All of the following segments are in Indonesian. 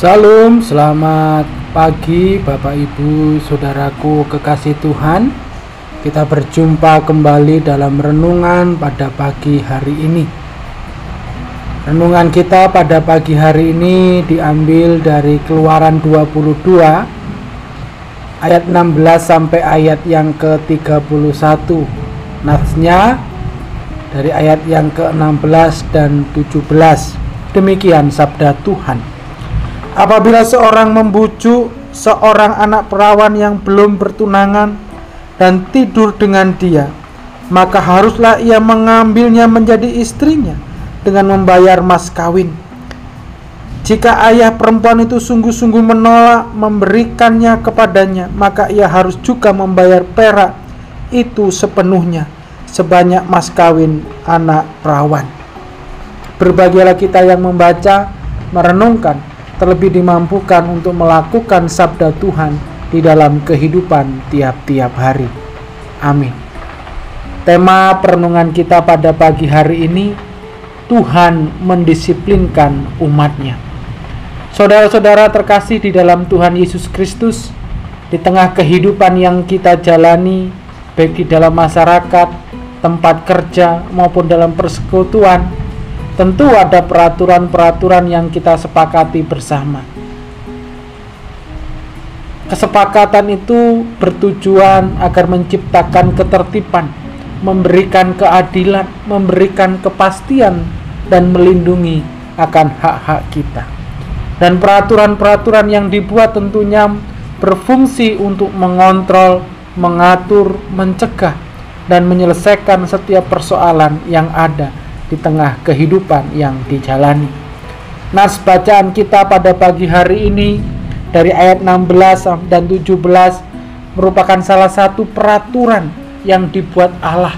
Salam, selamat pagi Bapak Ibu Saudaraku kekasih Tuhan. Kita berjumpa kembali dalam renungan pada pagi hari ini. Renungan kita pada pagi hari ini diambil dari Keluaran 22 ayat 16 sampai ayat yang ke-31. Natsnya dari ayat yang ke-16 dan 17. Demikian sabda Tuhan. Apabila seorang membujuk seorang anak perawan yang belum bertunangan dan tidur dengan dia, maka haruslah ia mengambilnya menjadi istrinya dengan membayar mas kawin. Jika ayah perempuan itu sungguh-sungguh menolak memberikannya kepadanya, maka ia harus juga membayar perak itu sepenuhnya, sebanyak mas kawin anak perawan. Berbahagialah kita yang membaca, merenungkan, terlebih dimampukan untuk melakukan sabda Tuhan di dalam kehidupan tiap-tiap hari. Amin. Tema perenungan kita pada pagi hari ini, Tuhan mendisiplinkan umatnya. Saudara-saudara terkasih di dalam Tuhan Yesus Kristus, di tengah kehidupan yang kita jalani, baik di dalam masyarakat, tempat kerja, maupun dalam persekutuan, tentu ada peraturan-peraturan yang kita sepakati bersama. Kesepakatan itu bertujuan agar menciptakan ketertiban, memberikan keadilan, memberikan kepastian, dan melindungi akan hak-hak kita. Dan peraturan-peraturan yang dibuat tentunya berfungsi untuk mengontrol, mengatur, mencegah, dan menyelesaikan setiap persoalan yang ada di tengah kehidupan yang dijalani. Nas bacaan kita pada pagi hari ini dari ayat 16 dan 17 merupakan salah satu peraturan yang dibuat Allah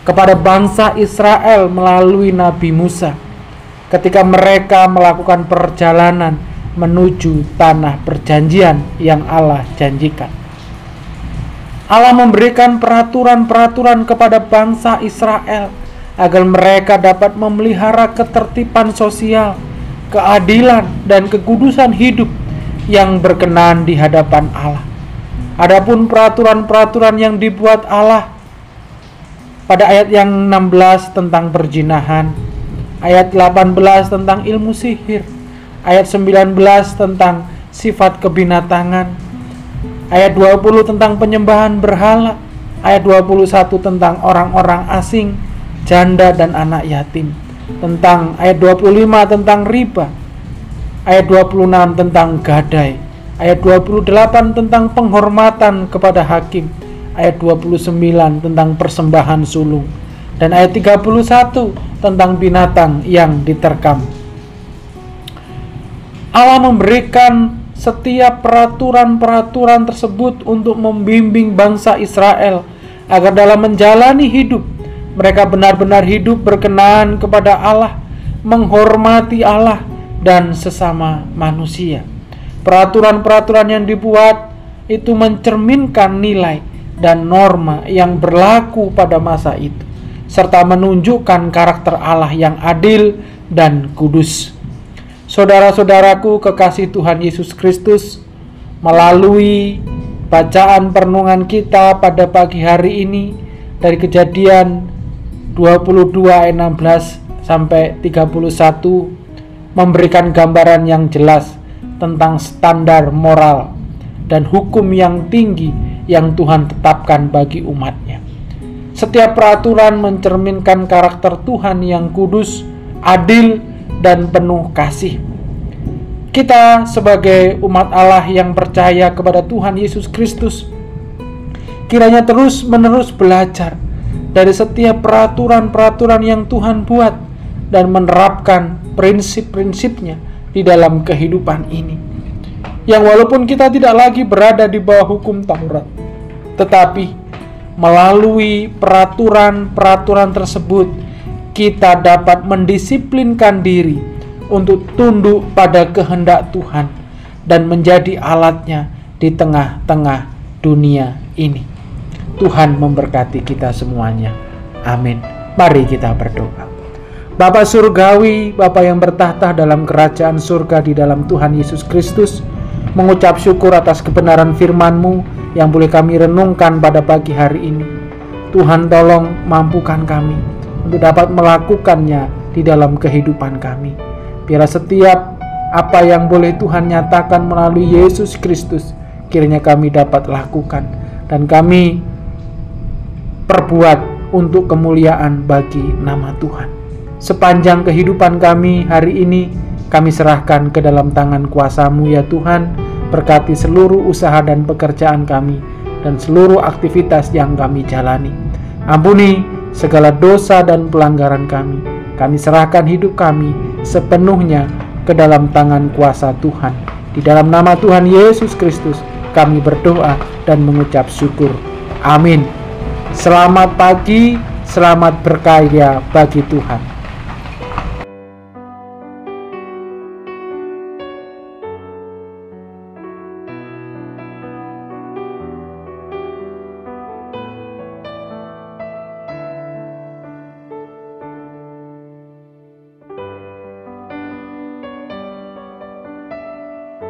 kepada bangsa Israel melalui Nabi Musa ketika mereka melakukan perjalanan menuju tanah perjanjian yang Allah janjikan. Allah memberikan peraturan-peraturan kepada bangsa Israel agar mereka dapat memelihara ketertiban sosial, keadilan, dan kekudusan hidup yang berkenan di hadapan Allah. Adapun peraturan-peraturan yang dibuat Allah pada ayat yang 16 tentang perzinahan, ayat 18 tentang ilmu sihir, ayat 19 tentang sifat kebinatangan, ayat 20 tentang penyembahan berhala, ayat 21 tentang orang-orang asing, janda dan anak yatim, tentang ayat 25 tentang riba, ayat 26 tentang gadai, ayat 28 tentang penghormatan kepada hakim, ayat 29 tentang persembahan sulung, dan ayat 31 tentang binatang yang diterkam. Allah memberikan setiap peraturan-peraturan tersebut untuk membimbing bangsa Israel agar dalam menjalani hidup mereka benar-benar hidup berkenan kepada Allah, menghormati Allah dan sesama manusia. Peraturan-peraturan yang dibuat itu mencerminkan nilai dan norma yang berlaku pada masa itu, serta menunjukkan karakter Allah yang adil dan kudus. Saudara-saudaraku kekasih Tuhan Yesus Kristus, melalui bacaan perenungan kita pada pagi hari ini dari Kejadian 22 ayat 16 sampai 31 memberikan gambaran yang jelas tentang standar moral dan hukum yang tinggi yang Tuhan tetapkan bagi umatnya. Setiap peraturan mencerminkan karakter Tuhan yang kudus, adil, dan penuh kasih. Kita sebagai umat Allah yang percaya kepada Tuhan Yesus Kristus, kiranya terus-menerus belajar dari setiap peraturan-peraturan yang Tuhan buat dan menerapkan prinsip-prinsipnya di dalam kehidupan ini. Yang walaupun kita tidak lagi berada di bawah hukum Taurat, tetapi melalui peraturan-peraturan tersebut kita dapat mendisiplinkan diri untuk tunduk pada kehendak Tuhan dan menjadi alatnya di tengah-tengah dunia ini. Tuhan memberkati kita semuanya. Amin. Mari kita berdoa. Bapa surgawi, Bapa yang bertahta dalam kerajaan surga di dalam Tuhan Yesus Kristus, mengucap syukur atas kebenaran firman-Mu yang boleh kami renungkan pada pagi hari ini. Tuhan, tolong mampukan kami untuk dapat melakukannya di dalam kehidupan kami. Biarlah setiap apa yang boleh Tuhan nyatakan melalui Yesus Kristus, kiranya kami dapat lakukan dan kami perbuat untuk kemuliaan bagi nama Tuhan. Sepanjang kehidupan kami hari ini, kami serahkan ke dalam tangan kuasa-Mu ya Tuhan. Berkati seluruh usaha dan pekerjaan kami dan seluruh aktivitas yang kami jalani. Ampuni segala dosa dan pelanggaran kami. Kami serahkan hidup kami sepenuhnya ke dalam tangan kuasa Tuhan. Di dalam nama Tuhan Yesus Kristus kami berdoa dan mengucap syukur. Amin. Selamat pagi, selamat berkarya bagi Tuhan.